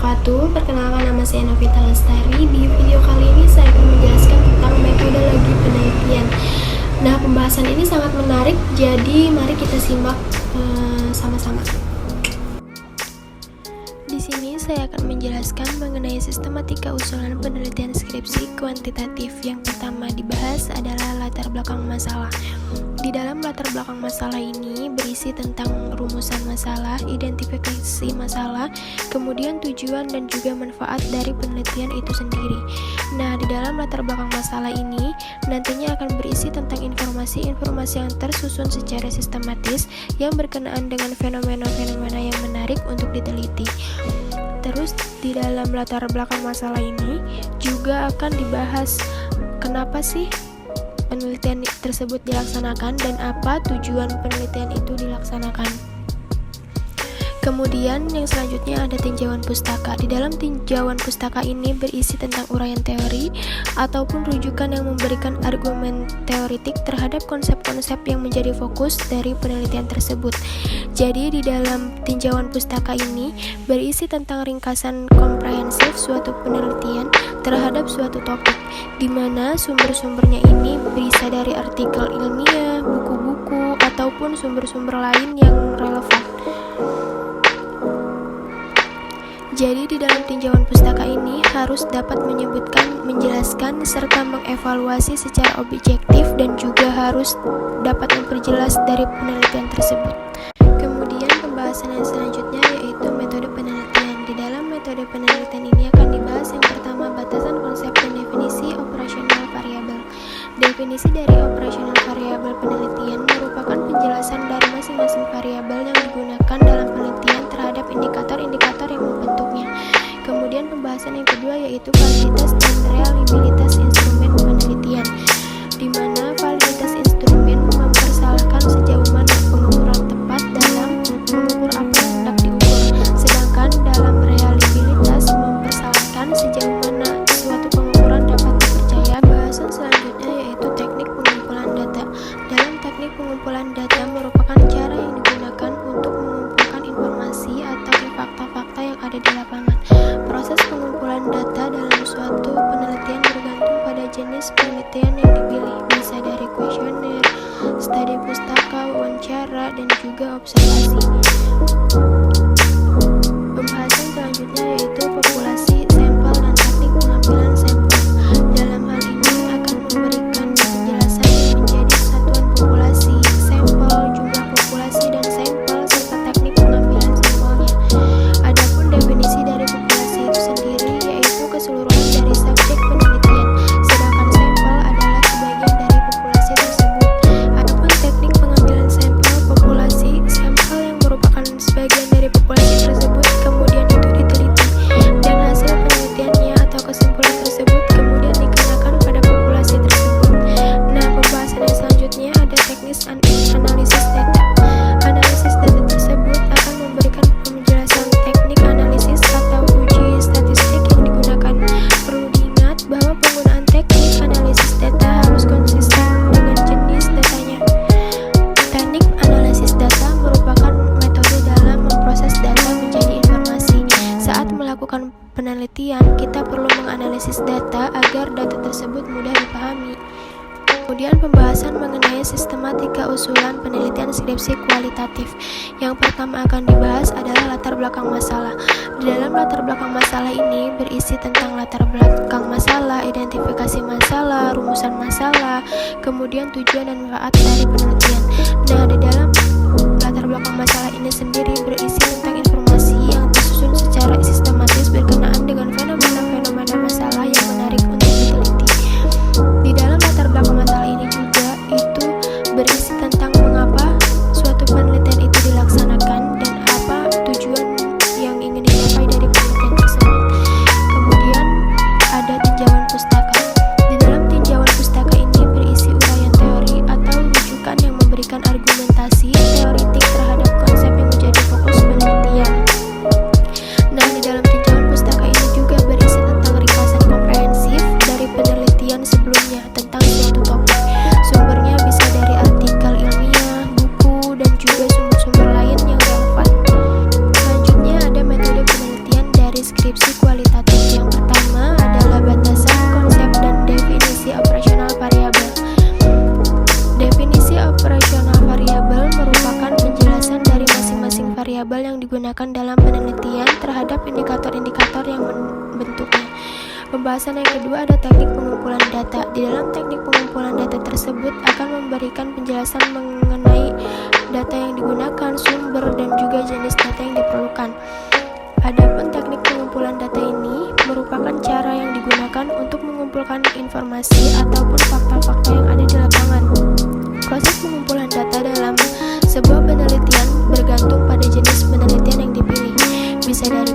wabarakatuh. Perkenalkan, nama saya Novita Lestari. Di video kali ini saya akan menjelaskan tentang metodologi penelitian. Nah, pembahasan ini sangat menarik, jadi mari kita simak sama-sama. Di sini saya akan menjelaskan mengenai sistematika usulan penelitian skripsi kuantitatif. Yang pertama dibahas adalah latar belakang masalah. Di dalam latar belakang masalah ini berisi tentang rumusan masalah, identifikasi masalah, kemudian tujuan dan juga manfaat dari penelitian itu sendiri. Nah, di dalam latar belakang masalah ini nantinya akan berisi tentang informasi-informasi yang tersusun secara sistematis yang berkenaan dengan fenomena-fenomena yang menarik untuk diteliti. Terus di dalam latar belakang masalah ini juga akan dibahas kenapa sih penelitian tersebut dilaksanakan dan apa tujuan penelitian itu dilaksanakan. Kemudian yang selanjutnya ada tinjauan pustaka. Di dalam tinjauan pustaka ini berisi tentang uraian teori ataupun rujukan yang memberikan argumen teoritik terhadap konsep-konsep yang menjadi fokus dari penelitian tersebut. Jadi di dalam tinjauan pustaka ini berisi tentang ringkasan komprehensif suatu penelitian terhadap suatu topik, di mana sumber-sumbernya ini bisa dari artikel ilmiah, buku-buku, ataupun sumber-sumber lain yang relevan. Jadi di dalam tinjauan pustaka ini harus dapat menyebutkan, menjelaskan, serta mengevaluasi secara objektif dan juga harus dapat memperjelas dari penelitian tersebut. Kemudian pembahasan yang selanjutnya yaitu metode penelitian. Di dalam metode penelitian ini akan dibahas yang pertama batasan konsep dan definisi operasional variabel. Definisi dari operasional variabel penelitian merupakan penjelasan dari masing-masing variabel yang digunakan dalam penelitian terhadap indikator-indikator yang membentuknya. Kemudian pembahasan yang kedua yaitu validitas dan reliabilitas instrumen penelitian, di mana validitas instrumen mempersalahkan sejauh mana pengukuran tepat dalam mengukur apa yang hendak diukur, sedangkan dalam reliabilitas mempersalahkan sejauh mana suatu pengukuran dapat dipercaya. Pembahasan selanjutnya yaitu teknik pengumpulan data. Dalam teknik pengumpulan data merupakan cara yang digunakan untuk mengumpulkan informasi atau fakta-fakta yang ada di lapangan. Proses pengumpulan data dalam suatu penelitian bergantung pada jenis penelitian yang dipilih, bisa dari kuesioner, studi pustaka, wawancara, dan juga observasi. Pembahasan selanjutnya yaitu populasi, sampel, dan teknik pengambilan sampel. Dalam hal ini akan memberikan penjelasan yang menjadi satuan populasi, sampel, jumlah populasi, dan sampel, serta teknik pengambilan sampelnya. Adapun definisi dari populasi itu sendiri yaitu keseluruhan dari subjek penelitian, sedangkan sampel adalah sebagian dari populasi tersebut. Adapun teknik pengambilan sampel populasi, sampel yang merupakan sebagian dari populasi tersebut kemudian itu diteliti, dan hasil penelitiannya atau kesimpulan tersebut kemudian dikenakan pada populasi tersebut. Nah, pembahasan yang selanjutnya ada teknis analisis data. Analisis data tersebut akan memberikan penjelasan teknik analisis atau uji statistik yang digunakan. Perlu diingat bahwa penggunaan teknik analisis data harus konsisten dengan jenis datanya. Teknik analisis data merupakan metode dalam memproses data menjadi informasi. Saat melakukan penelitian, kita perlu menganalisis data agar data tersebut mudah dipahami. Kemudian pembahasan mengenai sistematika usulan penelitian skripsi kualitatif. Yang pertama akan dibahas adalah latar belakang masalah. Di dalam latar belakang masalah ini berisi tentang latar belakang masalah, identifikasi masalah, rumusan masalah, kemudian tujuan dan manfaat dari penelitian. Nah, di dalam latar belakang masalah ini sendiri berisi tentang informasi yang disusun secara sistematis berkenaan dengan fenomena-fenomena masalah yang menarik untuk diteliti. Di dalam latar belakang masalah ini juga itu berisi tentang mengapa suatu penelitian itu dilaksanakan dan apa tujuan yang ingin dicapai dari penelitian tersebut. Kemudian ada tinjauan pustaka. Di dalam tinjauan pustaka ini berisi uraian teori atau rujukan yang memberikan argumentasi teoritik terhadap konsep yang menjadi fokus penelitian. Nah, di dalam tinjauan pustaka ini juga berisi Pembahasan yang kedua ada teknik pengumpulan data. Di dalam teknik pengumpulan data tersebut akan memberikan penjelasan mengenai data yang digunakan, sumber, dan juga jenis data yang diperlukan. Adapun teknik pengumpulan data ini merupakan cara yang digunakan untuk mengumpulkan informasi ataupun fakta-fakta yang ada di lapangan. Proses pengumpulan data dalam sebuah penelitian bergantung pada jenis penelitian yang dipilih. Bisa dari